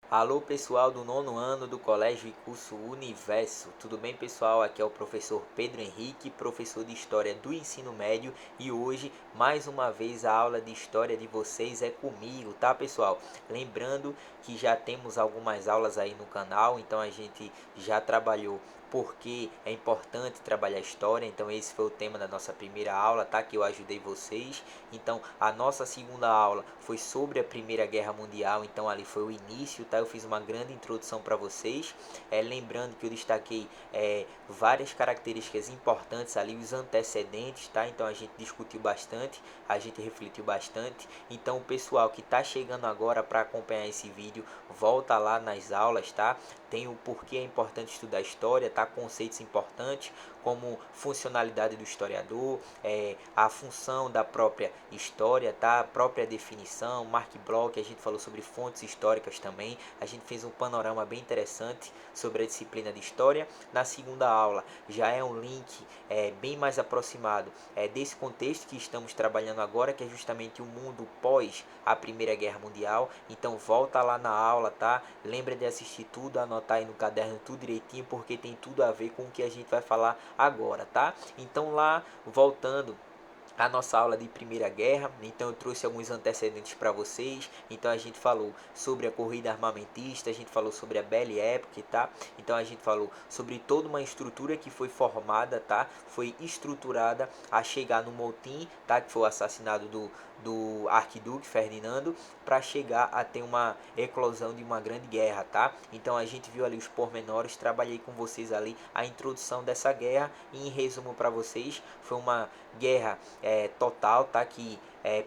Alô pessoal do nono ano do Colégio e Curso Universo, tudo bem pessoal? Aqui é o professor Pedro Henrique, professor de História do Ensino Médio, e hoje, mais uma vez, a aula de História de vocês é comigo, tá pessoal? Lembrando que já temos algumas aulas aí no canal, então a gente já trabalhou porque é importante trabalhar história, então esse foi o tema da nossa primeira aula, tá? Que eu ajudei vocês. Então a nossa segunda aula foi sobre a Primeira Guerra Mundial, então ali foi o início, tá? Eu fiz uma grande introdução para vocês, lembrando que eu destaquei várias características importantes ali, os antecedentes, tá? Então a gente discutiu bastante, a gente refletiu bastante. Então o pessoal que está chegando agora para acompanhar esse vídeo, volta lá nas aulas, tá? Tem o porquê é importante estudar história, tá? Conceitos importantes como funcionalidade do historiador, a função da própria história, tá? A própria definição, Mark Bloch, a gente falou sobre fontes históricas também, a gente fez um panorama bem interessante sobre a disciplina de história. Na segunda aula já é um link bem mais aproximado desse contexto que estamos trabalhando agora, que é justamente o mundo pós a Primeira Guerra Mundial. Então volta lá na aula, tá? Lembra de assistir tudo, anotar aí no caderno tudo direitinho, porque tem tudo a ver com o que a gente vai falar agora, tá? Então lá, voltando a nossa aula de Primeira Guerra, então eu trouxe alguns antecedentes para vocês. Então a gente falou sobre a corrida armamentista, a gente falou sobre a Belle Époque, tá? Então a gente falou sobre toda uma estrutura que foi formada, tá? Foi estruturada a chegar no motim, tá? Que foi o assassinato do arquiduque Ferdinando, para chegar a ter uma eclosão de uma grande guerra, tá? Então a gente viu ali os pormenores, trabalhei com vocês ali a introdução dessa guerra, e em resumo para vocês, foi uma guerra total, tá? Que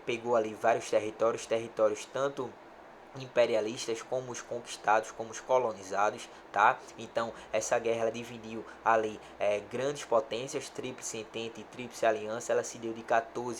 pegou ali vários territórios tanto imperialistas como os conquistados, como os colonizados, tá? Então essa guerra ela dividiu ali grandes potências, Tríplice Entente e Tríplice Aliança. Ela se deu de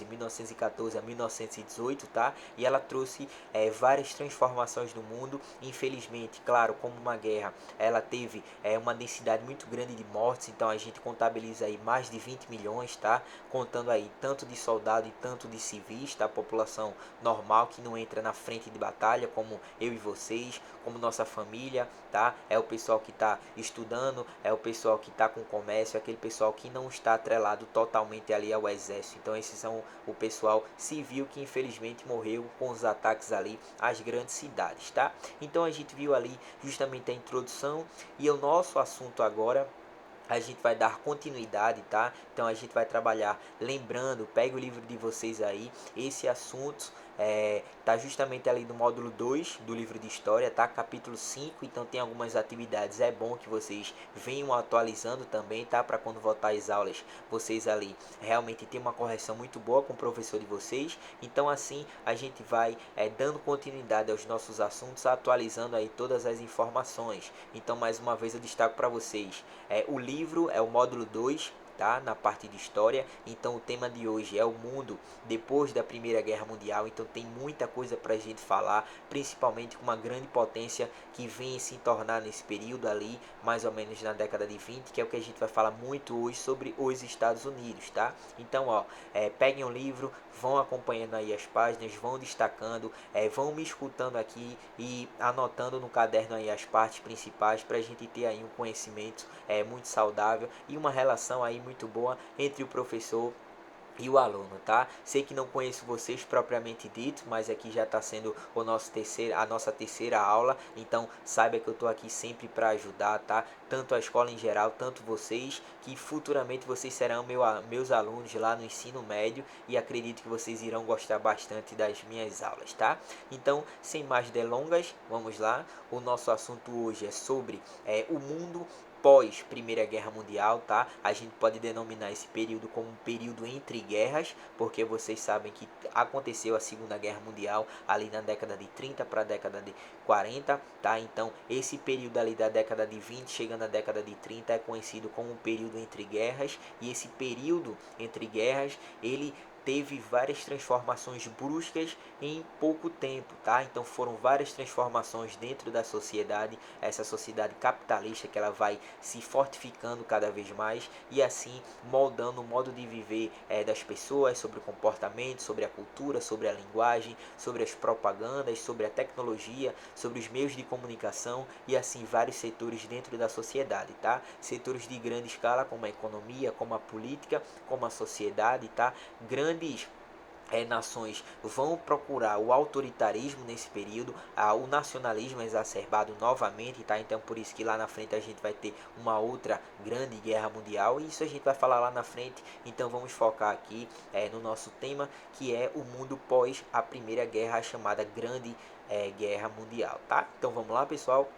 1914 a 1918, tá? E ela trouxe várias transformações no mundo. Infelizmente, claro, como uma guerra, ela teve uma densidade muito grande de mortes, então a gente contabiliza aí mais de 20 milhões, tá? Contando aí tanto de soldado e tanto de civis, tá? A população normal que não entra na frente de batalha, como eu e vocês, como nossa família, tá? É o pessoal que está estudando, é o pessoal que está com comércio, é aquele pessoal que não está atrelado totalmente ali ao exército. Então esses são o pessoal civil que infelizmente morreu com os ataques ali às grandes cidades, tá? Então a gente viu ali justamente a introdução, e o nosso assunto agora a gente vai dar continuidade, tá? Então a gente vai trabalhar, lembrando, pega o livro de vocês aí, esse assunto tá justamente ali no módulo 2 do livro de história, tá? Capítulo 5. Então tem algumas atividades, é bom que vocês venham atualizando também, tá? Para quando voltar às aulas, vocês ali realmente ter uma correção muito boa com o professor de vocês. Então assim a gente vai dando continuidade aos nossos assuntos, atualizando aí todas as informações. Então mais uma vez eu destaco para vocês, o livro é o módulo 2, tá? Na parte de história. Então o tema de hoje é o mundo depois da Primeira Guerra Mundial. Então tem muita coisa para a gente falar, principalmente com uma grande potência que vem se tornar nesse período ali, mais ou menos na década de 20, que é o que a gente vai falar muito hoje sobre os Estados Unidos, tá? Então, ó, peguem o livro, vão acompanhando aí as páginas, vão destacando, vão me escutando aqui e anotando no caderno aí as partes principais, para a gente ter aí um conhecimento muito saudável e uma relação aí muito boa entre o professor e o aluno, tá? Sei que não conheço vocês propriamente dito, mas aqui já está sendo a nossa terceira aula, então saiba que eu estou aqui sempre para ajudar, tá? Tanto a escola em geral, tanto vocês, que futuramente vocês serão meus alunos lá no ensino médio, e acredito que vocês irão gostar bastante das minhas aulas, tá? Então, sem mais delongas, vamos lá. O nosso assunto hoje é sobre o mundo pós Primeira Guerra Mundial, tá? A gente pode denominar esse período como um período entre guerras, porque vocês sabem que aconteceu a Segunda Guerra Mundial ali na década de 30 para a década de 40, tá? Então, esse período ali da década de 20 chegando à década de 30 é conhecido como um período entre guerras, e esse período entre guerras, ele teve várias transformações bruscas em pouco tempo, tá? Então foram várias transformações dentro da sociedade, essa sociedade capitalista que ela vai se fortificando cada vez mais e assim moldando o modo de viver das pessoas, sobre o comportamento, sobre a cultura, sobre a linguagem, sobre as propagandas, sobre a tecnologia, sobre os meios de comunicação e assim vários setores dentro da sociedade, tá? Setores de grande escala como a economia, como a política, como a sociedade, tá? Grandes nações vão procurar o autoritarismo nesse período, o nacionalismo exacerbado novamente, tá? Então por isso que lá na frente a gente vai ter uma outra grande guerra mundial e isso a gente vai falar lá na frente. Então vamos focar aqui no nosso tema, que é o mundo pós a Primeira Guerra, a chamada Grande Guerra Mundial, tá? Então vamos lá, pessoal.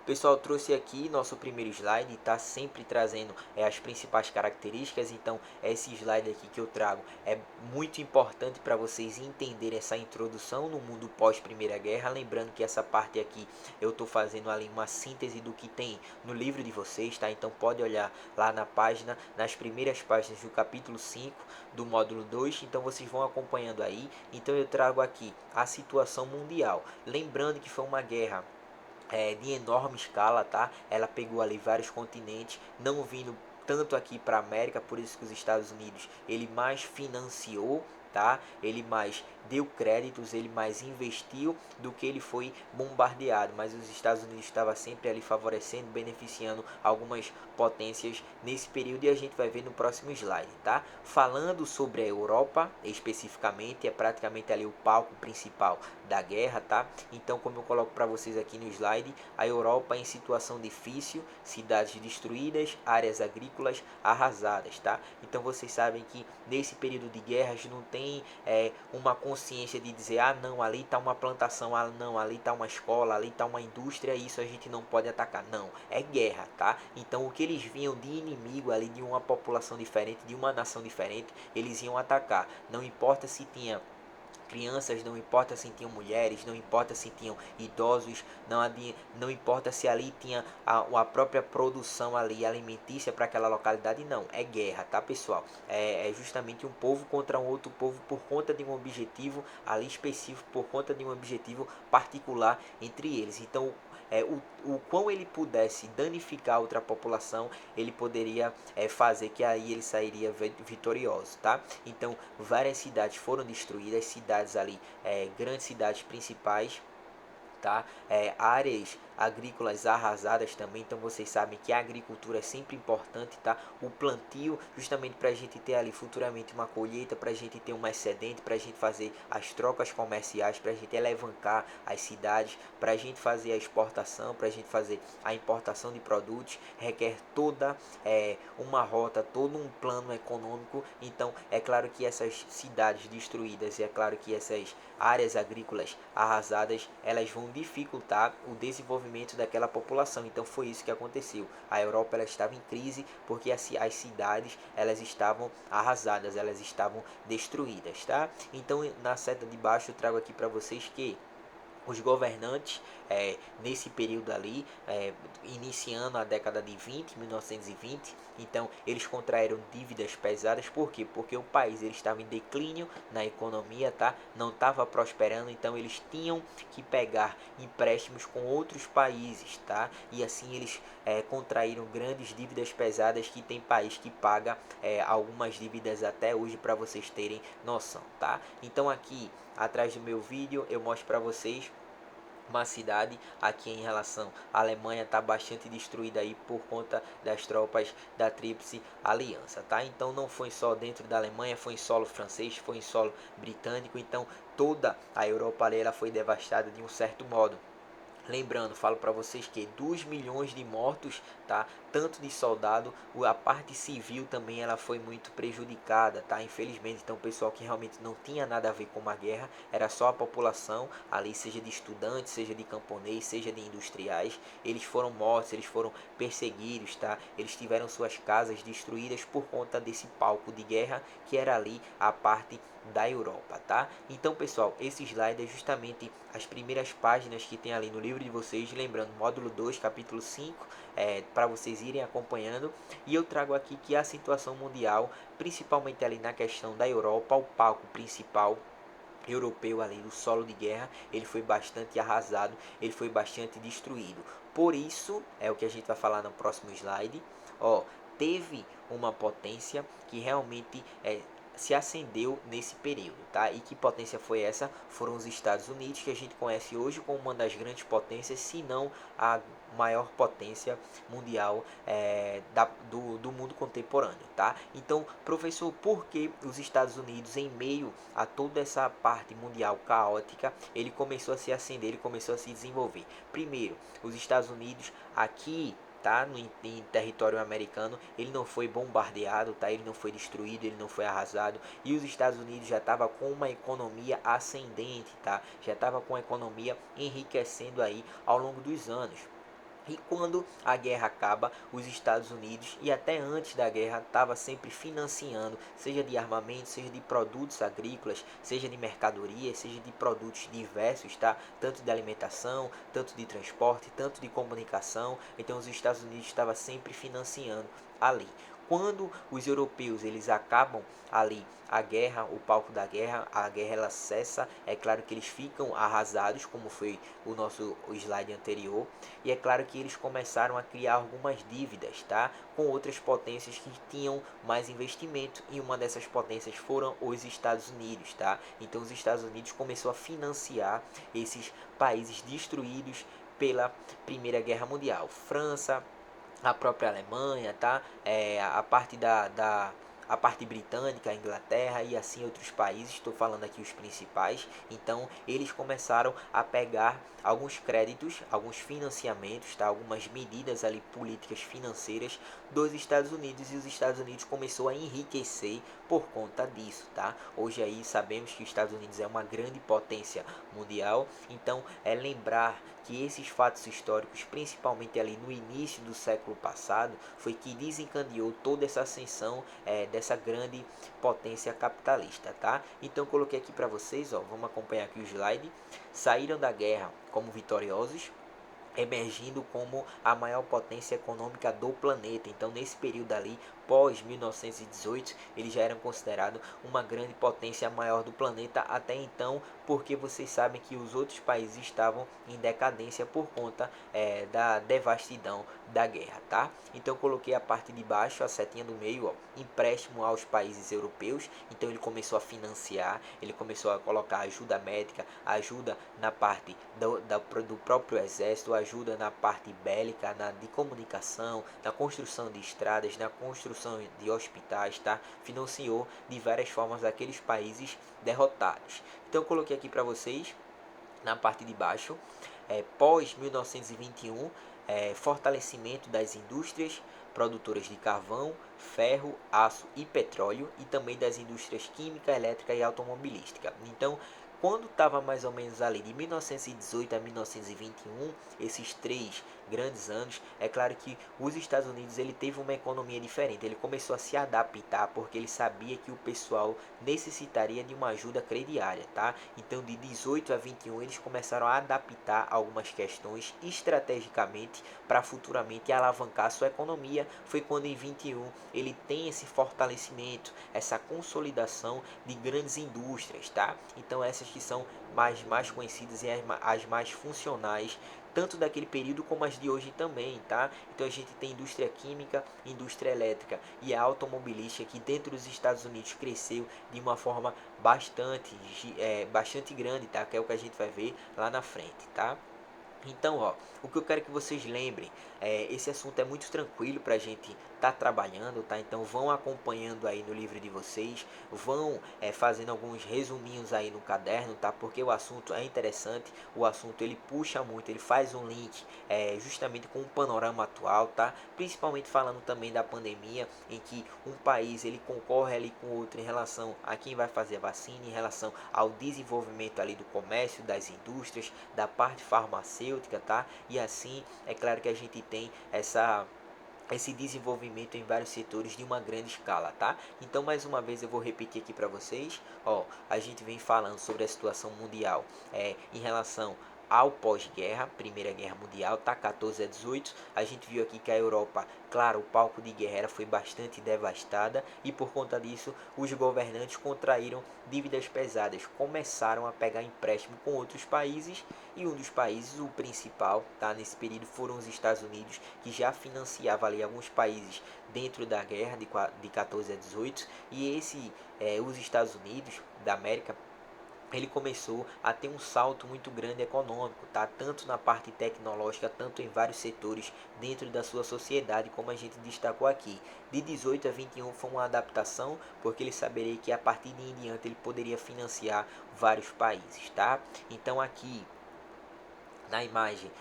Pessoal, trouxe aqui nosso primeiro slide, está sempre trazendo as principais características, então esse slide aqui que eu trago é muito importante para vocês entenderem essa introdução no mundo pós Primeira Guerra, lembrando que essa parte aqui eu estou fazendo ali uma síntese do que tem no livro de vocês, tá? Então pode olhar lá na página, nas primeiras páginas do capítulo 5 do módulo 2, então vocês vão acompanhando aí. Então eu trago aqui a situação mundial, lembrando que foi uma guerra de enorme escala, tá? Ela pegou ali vários continentes, não vindo tanto aqui para a América, por isso que os Estados Unidos ele mais financiou, tá? Ele mais deu créditos, ele mais investiu do que ele foi bombardeado, mas os Estados Unidos estava sempre ali favorecendo, beneficiando algumas potências nesse período e a gente vai ver no próximo slide, tá? Falando sobre a Europa, especificamente, é praticamente ali o palco principal da guerra, tá? Então, como eu coloco para vocês aqui no slide, a Europa em situação difícil, cidades destruídas, áreas agrícolas arrasadas, tá? Então, vocês sabem que nesse período de guerras não tem uma consciência de dizer, ah não, ali está uma plantação, ah não, ali está uma escola, ali está uma indústria, isso a gente não pode atacar. Não, é guerra, tá? Então o que eles vinham de inimigo ali, de uma população diferente, de uma nação diferente, eles iam atacar. Não importa se tinha crianças, não importa se tinham mulheres, não importa se tinham idosos, não importa se ali tinha a própria produção ali alimentícia para aquela localidade, não, é guerra, tá pessoal? É justamente um povo contra um outro povo por conta de um objetivo ali específico, por conta de um objetivo particular entre eles. Então o quão ele pudesse danificar outra população, ele poderia fazer que aí ele sairia vitorioso, tá? Então várias cidades foram destruídas, cidades ali, grandes cidades principais, tá? Áreas agrícolas arrasadas também, então vocês sabem que a agricultura é sempre importante, tá? O plantio justamente para a gente ter ali futuramente uma colheita, para a gente ter um excedente, para a gente fazer as trocas comerciais, para a gente alavancar as cidades, para a gente fazer a exportação, para a gente fazer a importação de produtos, requer toda uma rota, todo um plano econômico. Então é claro que essas cidades destruídas e é claro que essas áreas agrícolas arrasadas, elas vão dificultar o desenvolvimento daquela população. Então foi isso que aconteceu. A Europa ela estava em crise porque as cidades elas estavam arrasadas, elas estavam destruídas, tá? Então na seta de baixo eu trago aqui para vocês que os governantes nesse período ali, iniciando a década de 1920, então eles contraíram dívidas pesadas. Por quê? Porque o país ele estava em declínio na economia, tá? Não estava prosperando, então eles tinham que pegar empréstimos com outros países, tá? E assim eles contraíram grandes dívidas pesadas, que tem país que paga algumas dívidas até hoje, para vocês terem noção, tá? Então aqui atrás do meu vídeo eu mostro para vocês uma cidade aqui em relação à Alemanha está bastante destruída aí por conta das tropas da Tríplice Aliança, tá? Então não foi só dentro da Alemanha, foi em solo francês, foi em solo britânico, então toda a Europa ali ela foi devastada de um certo modo. Lembrando, falo para vocês que 2 milhões de mortos, tá? Tanto de soldado, a parte civil também ela foi muito prejudicada, tá? Infelizmente, então o pessoal que realmente não tinha nada a ver com uma guerra, era só a população ali, seja de estudantes, seja de camponês, seja de industriais, eles foram mortos, eles foram perseguidos, tá? Eles tiveram suas casas destruídas por conta desse palco de guerra que era ali a parte da Europa, tá? Então, pessoal, esse slide é justamente as primeiras páginas que tem ali no livro livro de vocês, lembrando, módulo 2, capítulo 5, para vocês irem acompanhando. E eu trago aqui que a situação mundial, principalmente ali na questão da Europa, o palco principal europeu ali do solo de guerra, ele foi bastante arrasado, ele foi bastante destruído. Por isso, é o que a gente vai falar no próximo slide, ó, teve uma potência que realmente se acendeu nesse período, tá? E que potência foi essa? Foram os Estados Unidos, que a gente conhece hoje como uma das grandes potências, se não a maior potência mundial do mundo contemporâneo, tá? Então, professor, por que os Estados Unidos, em meio a toda essa parte mundial caótica, ele começou a se acender, ele começou a se desenvolver? Primeiro, os Estados Unidos aqui, tá, em território americano, ele não foi bombardeado, tá, ele não foi destruído, ele não foi arrasado, e os Estados Unidos já estava com uma economia ascendente, tá, já estava com a economia enriquecendo aí ao longo dos anos. E quando a guerra acaba, os Estados Unidos, e até antes da guerra, estava sempre financiando, seja de armamento, seja de produtos agrícolas, seja de mercadorias, seja de produtos diversos, tá? Tanto de alimentação, tanto de transporte, tanto de comunicação. Então os Estados Unidos estava sempre financiando ali. Quando os europeus eles acabam ali a guerra, o palco da guerra, a guerra ela cessa, é claro que eles ficam arrasados, como foi o slide anterior, e é claro que eles começaram a criar algumas dívidas, tá? Com outras potências que tinham mais investimento, e uma dessas potências foram os Estados Unidos, tá? Então os Estados Unidos começou a financiar esses países destruídos pela Primeira Guerra Mundial. França, a própria Alemanha, tá? A parte a parte britânica, a Inglaterra e assim outros países, estou falando aqui os principais. Então eles começaram a pegar alguns créditos, alguns financiamentos, tá? Algumas medidas ali políticas financeiras dos Estados Unidos, e os Estados Unidos começou a enriquecer por conta disso, tá? Hoje aí sabemos que os Estados Unidos é uma grande potência mundial, então é lembrar que esses fatos históricos, principalmente ali no início do século passado, foi que desencadeou toda essa ascensão dessa grande potência capitalista, tá? Então coloquei aqui para vocês, ó, vamos acompanhar aqui o slide. Saíram da guerra como vitoriosos, emergindo como a maior potência econômica do planeta. Então, nesse período ali, pós 1918, eles já eram considerados uma grande potência maior do planeta até então, porque vocês sabem que os outros países estavam em decadência por conta da devastidão da guerra, tá? Então, coloquei a parte de baixo, a setinha do meio, ó, empréstimo aos países europeus. Então, ele começou a financiar, ele começou a colocar ajuda médica, ajuda na parte do próprio exército, ajuda na parte bélica, de comunicação, na construção de estradas, na construção de hospitais, tá? Financiou de várias formas aqueles países derrotados. Então eu coloquei aqui para vocês na parte de baixo, pós 1921, fortalecimento das indústrias produtoras de carvão, ferro, aço e petróleo, e também das indústrias química, elétrica e automobilística. Então, quando estava mais ou menos ali de 1918 a 1921, esses 3 grandes anos, é claro que os Estados Unidos ele teve uma economia diferente. Ele começou a se adaptar porque ele sabia que o pessoal necessitaria de uma ajuda crediária, tá? Então de 18 a 21 eles começaram a adaptar algumas questões estrategicamente para futuramente alavancar sua economia. Foi quando em 21 ele tem esse fortalecimento, essa consolidação de grandes indústrias, tá? Então essas que são mais conhecidas e as mais funcionais, tanto daquele período como as de hoje também, tá? Então a gente tem indústria química, indústria elétrica e a automobilística, que dentro dos Estados Unidos cresceu de uma forma bastante grande, tá? Que é o que a gente vai ver lá na frente, tá? Então, ó, o que eu quero que vocês lembrem, esse assunto é muito tranquilo para a gente estar trabalhando, tá? Então vão acompanhando aí no livro de vocês, vão fazendo alguns resuminhos aí no caderno, tá? Porque o assunto é interessante, o assunto ele puxa muito, ele faz um link justamente com o panorama atual, tá? Principalmente falando também da pandemia, em que um país ele concorre ali com o outro em relação a quem vai fazer a vacina, em relação ao desenvolvimento ali do comércio, das indústrias, da parte farmacêutica, tá? E assim, é claro que a gente tem esse desenvolvimento em vários setores de uma grande escala, tá? Então, mais uma vez eu vou repetir aqui para vocês, ó, a gente vem falando sobre a situação mundial em relação ao pós-guerra, Primeira Guerra Mundial, tá? 14 a 18. A gente viu aqui que a Europa, claro, o palco de guerra foi bastante devastada e por conta disso os governantes contraíram dívidas pesadas, começaram a pegar empréstimo com outros países e um dos países, o principal, tá? Nesse período foram os Estados Unidos, que já financiava ali alguns países dentro da guerra de 14 a 18 e os Estados Unidos da América ele começou a ter um salto muito grande econômico, tá? Tanto na parte tecnológica, tanto em vários setores dentro da sua sociedade, como a gente destacou aqui. De 18 a 21 foi uma adaptação, porque ele saberia que a partir de em diante ele poderia financiar vários países, tá? Então aqui na imagem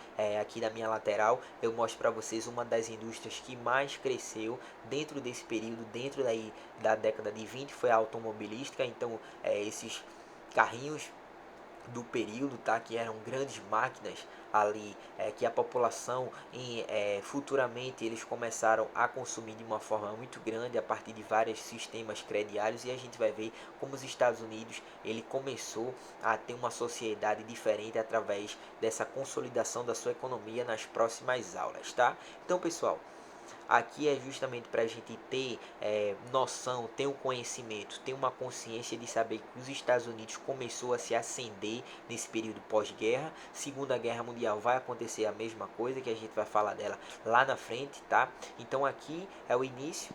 aqui da minha lateral eu mostro para vocês uma das indústrias que mais cresceu dentro desse período, dentro daí da década de 20 foi a automobilística. Então esses carrinhos do período, tá? Que eram grandes máquinas ali, que a população futuramente eles começaram a consumir de uma forma muito grande a partir de vários sistemas crediários, e a gente vai ver como os Estados Unidos ele começou a ter uma sociedade diferente através dessa consolidação da sua economia nas próximas aulas, tá? Então, pessoal, aqui é justamente para a gente ter noção, ter um conhecimento, ter uma consciência de saber que os Estados Unidos começou a se ascender nesse período pós-guerra. Segunda Guerra Mundial vai acontecer a mesma coisa, que a gente vai falar dela lá na frente, tá? Então aqui é o início.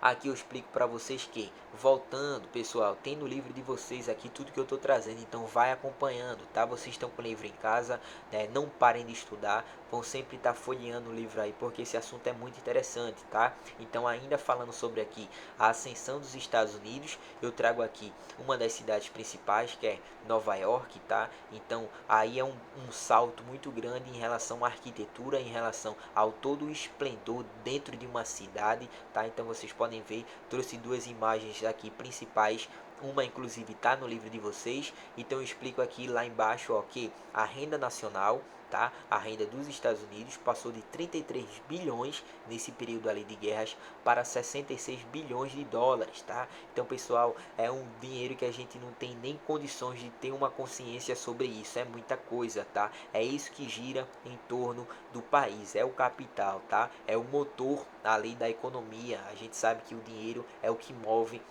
Aqui eu explico para vocês que, voltando, pessoal, tem no livro de vocês aqui tudo que eu estou trazendo, então vai acompanhando, tá? Vocês estão com o livro em casa, né? Não parem de estudar, vão sempre estar folheando o livro aí, porque esse assunto é muito interessante, tá? Então, ainda falando sobre aqui a ascensão dos Estados Unidos, eu trago aqui uma das cidades principais, que é Nova York, tá? Então, aí é um salto muito grande em relação à arquitetura, em relação ao todo o esplendor dentro de uma cidade, tá? Então, vocês podem ver, trouxe duas imagens aqui principais, uma inclusive está no livro de vocês. Então eu explico aqui lá embaixo, ó, que a renda nacional, tá? A renda dos Estados Unidos passou de 33 bilhões nesse período ali de guerras para 66 bilhões de dólares, tá? Então, pessoal, é um dinheiro que a gente não tem nem condições de ter uma consciência sobre isso, é muita coisa, tá? É isso que gira em torno do país, é o capital, tá? É o motor ali da economia. A gente sabe que o dinheiro é o que move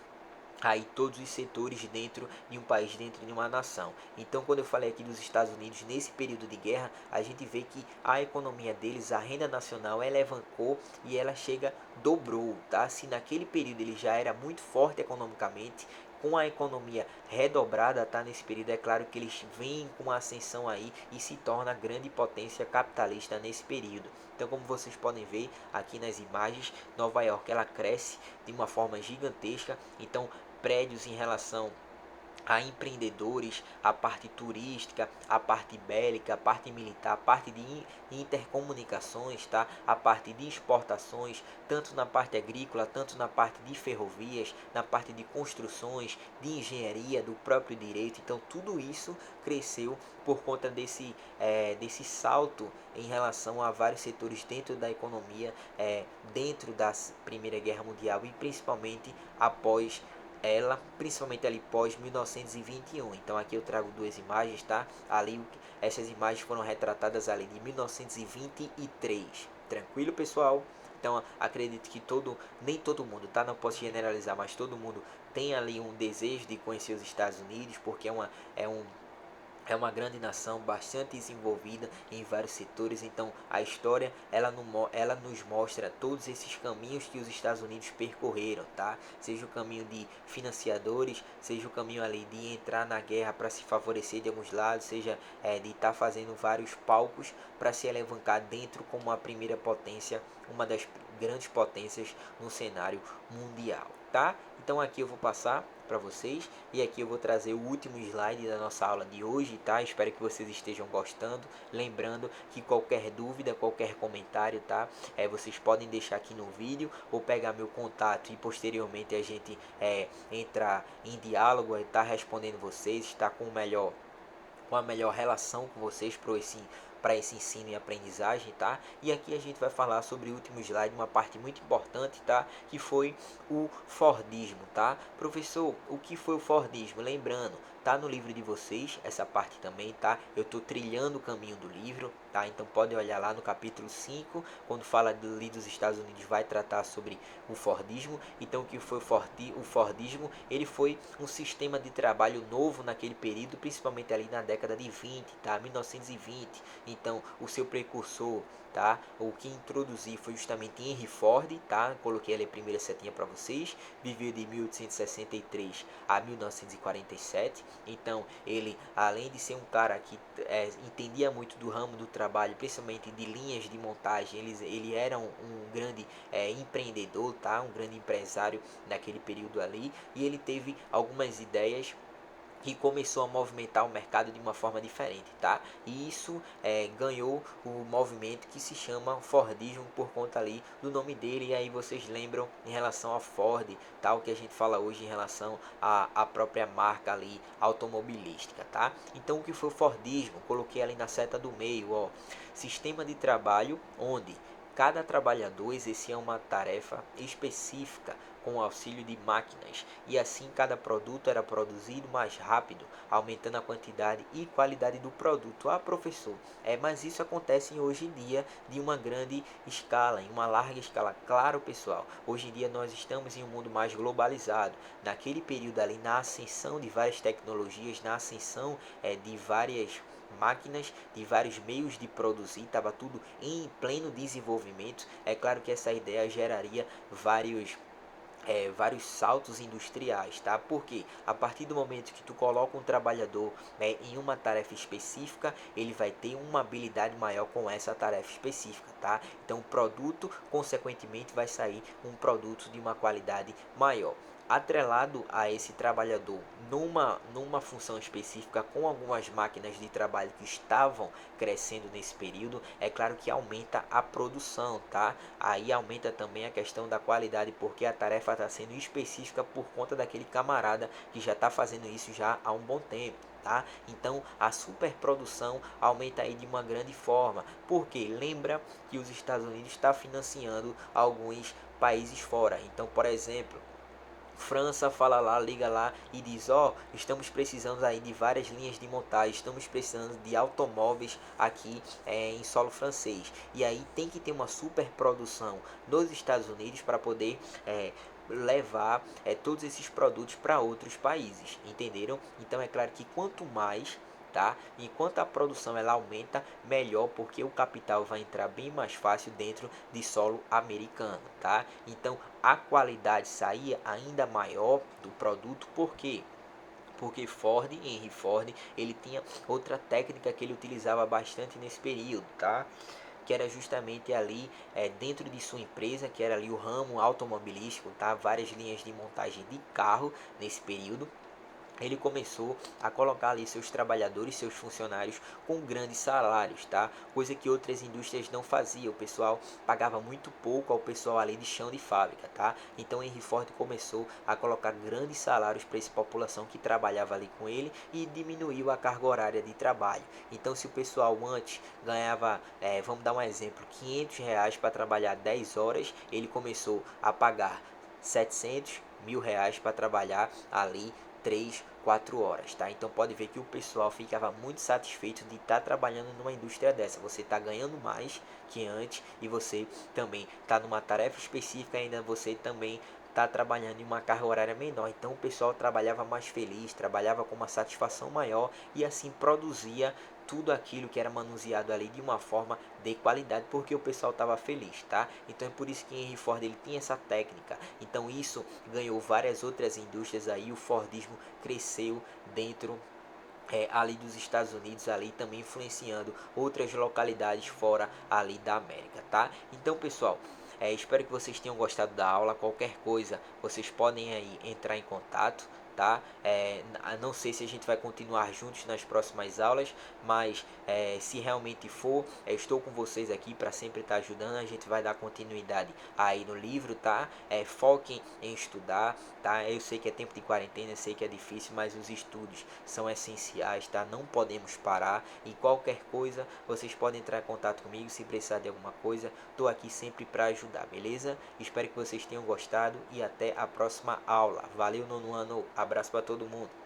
aí todos os setores dentro de um país, dentro de uma nação. Então, quando eu falei aqui dos Estados Unidos nesse período de guerra, a gente vê que a economia deles, a renda nacional, ela alavancou e ela dobrou, tá? Se naquele período ele já era muito forte economicamente, com a economia redobrada, tá? Nesse período é claro que eles vêm com uma ascensão aí e se torna grande potência capitalista nesse período. Então, como vocês podem ver aqui nas imagens, Nova York ela cresce de uma forma gigantesca. Então, prédios em relação a empreendedores, a parte turística, a parte bélica, a parte militar, a parte de intercomunicações, tá? A parte de exportações, tanto na parte agrícola, tanto na parte de ferrovias, na parte de construções, de engenharia, do próprio direito. Então tudo isso cresceu por conta desse salto em relação a vários setores dentro da economia, dentro da Primeira Guerra Mundial e principalmente após ela, principalmente ali pós 1921. Então aqui eu trago duas imagens, tá? Ali essas imagens foram retratadas ali de 1923. Tranquilo, pessoal? Então acredito que nem todo mundo, tá? Não posso generalizar, mas todo mundo tem ali um desejo de conhecer os Estados Unidos, porque é uma grande nação, bastante desenvolvida em vários setores. Então a história ela nos mostra todos esses caminhos que os Estados Unidos percorreram, tá? Seja o caminho de financiadores, seja o caminho ali de entrar na guerra para se favorecer de alguns lados, seja de estar fazendo vários palcos para se alavancar dentro como a primeira potência, uma das grandes potências no cenário mundial, tá? Então aqui eu vou passar para vocês e aqui eu vou trazer o último slide da nossa aula de hoje, tá? Espero que vocês estejam gostando. Lembrando que qualquer dúvida, qualquer comentário, tá? Vocês podem deixar aqui no vídeo ou pegar meu contato e posteriormente a gente entrar em diálogo, estar respondendo vocês, estar com a melhor relação com vocês para esse ensino e aprendizagem, tá? E aqui a gente vai falar sobre o último slide, uma parte muito importante, tá? Que foi o Fordismo, tá? Professor, o que foi o Fordismo? Lembrando, tá no livro de vocês, essa parte também, tá? Eu tô trilhando o caminho do livro, tá? Então podem olhar lá no capítulo 5, quando fala ali dos Estados Unidos, vai tratar sobre o Fordismo. Então o que foi o Fordismo? Ele foi um sistema de trabalho novo naquele período, principalmente ali na década de 20, tá? 1920. Então o seu precursor, tá? O que introduzi foi justamente Henry Ford, tá? Coloquei ali a primeira setinha para vocês. Viveu de 1863 a 1947. Então ele, além de ser um cara que entendia muito do ramo do trabalho, principalmente de linhas de montagem, ele era um grande empreendedor, tá? Um grande empresário naquele período ali, e ele teve algumas ideias que começou a movimentar o mercado de uma forma diferente, tá? E isso ganhou o movimento que se chama Fordismo por conta ali do nome dele. E aí vocês lembram em relação a Ford, tal, que a gente fala hoje em relação à própria marca ali automobilística, tá? Então o que foi o Fordismo? Coloquei ali na seta do meio, ó, sistema de trabalho onde cada trabalhador exercia uma tarefa específica com o auxílio de máquinas, e assim cada produto era produzido mais rápido, aumentando a quantidade e qualidade do produto. Ah, professor, mas isso acontece hoje em dia de uma grande escala, em uma larga escala. Claro, pessoal, hoje em dia nós estamos em um mundo mais globalizado. Naquele período ali, na ascensão de várias tecnologias, na ascensão de várias máquinas, de vários meios de produzir, estava tudo em pleno desenvolvimento. É claro que essa ideia geraria vários saltos industriais, tá? Porque a partir do momento que tu coloca um trabalhador, em uma tarefa específica, ele vai ter uma habilidade maior com essa tarefa específica, tá? Então o produto, consequentemente, vai sair um produto de uma qualidade maior. Atrelado a esse trabalhador numa função específica, com algumas máquinas de trabalho que estavam crescendo nesse período, é claro que aumenta a produção, tá? Aí aumenta também a questão da qualidade, porque a tarefa está sendo específica por conta daquele camarada que já está fazendo isso já há um bom tempo. Tá? Então a superprodução aumenta aí de uma grande forma, porque lembra que os Estados Unidos está financiando alguns países fora. Então, por exemplo, França fala lá, liga lá e diz: ó, estamos precisando aí de várias linhas de montagem, estamos precisando de automóveis aqui em solo francês. E aí tem que ter uma superprodução nos Estados Unidos para poder levar todos esses produtos para outros países, entenderam? Então é claro que quanto mais, tá? Enquanto a produção ela aumenta, melhor, porque o capital vai entrar bem mais fácil dentro de solo americano, tá? Então a qualidade saía ainda maior do produto, porque Henry Ford, ele tinha outra técnica que ele utilizava bastante nesse período, tá? Que era justamente ali dentro de sua empresa, que era ali o ramo automobilístico, tá? Várias linhas de montagem de carro nesse período. Ele começou a colocar ali seus trabalhadores, seus funcionários com grandes salários, tá? Coisa que outras indústrias não faziam. O pessoal pagava muito pouco ao pessoal ali de chão de fábrica, tá? Então Henry Ford começou a colocar grandes salários para essa população que trabalhava ali com ele e diminuiu a carga horária de trabalho. Então se o pessoal antes ganhava, vamos dar um exemplo, R$ 500 para trabalhar 10 horas, ele começou a pagar 700 mil reais para trabalhar ali 3, 4 horas, tá? Então pode ver que o pessoal ficava muito satisfeito de estar trabalhando numa indústria dessa. Você está ganhando mais que antes e você também está numa tarefa específica, ainda você também está trabalhando em uma carga horária menor. Então o pessoal trabalhava mais feliz, trabalhava com uma satisfação maior e assim produzia tudo aquilo que era manuseado ali de uma forma de qualidade, porque o pessoal estava feliz, tá? Então é por isso que Henry Ford ele tinha essa técnica. Então isso ganhou várias outras indústrias aí, o Fordismo cresceu dentro ali dos Estados Unidos, ali também influenciando outras localidades fora ali da América, tá? Então, pessoal, espero que vocês tenham gostado da aula. Qualquer coisa, vocês podem aí entrar em contato, tá? Não sei se a gente vai continuar juntos nas próximas aulas, mas se realmente for, estou com vocês aqui para sempre estar ajudando. A gente vai dar continuidade aí no livro, tá? Foquem em estudar, tá? Eu sei que é tempo de quarentena, eu sei que é difícil, mas os estudos são essenciais, tá? Não podemos parar. E qualquer coisa, vocês podem entrar em contato comigo se precisar de alguma coisa. Estou aqui sempre para ajudar, beleza? Espero que vocês tenham gostado e até a próxima aula. Valeu, nono ano. Abraço para todo mundo.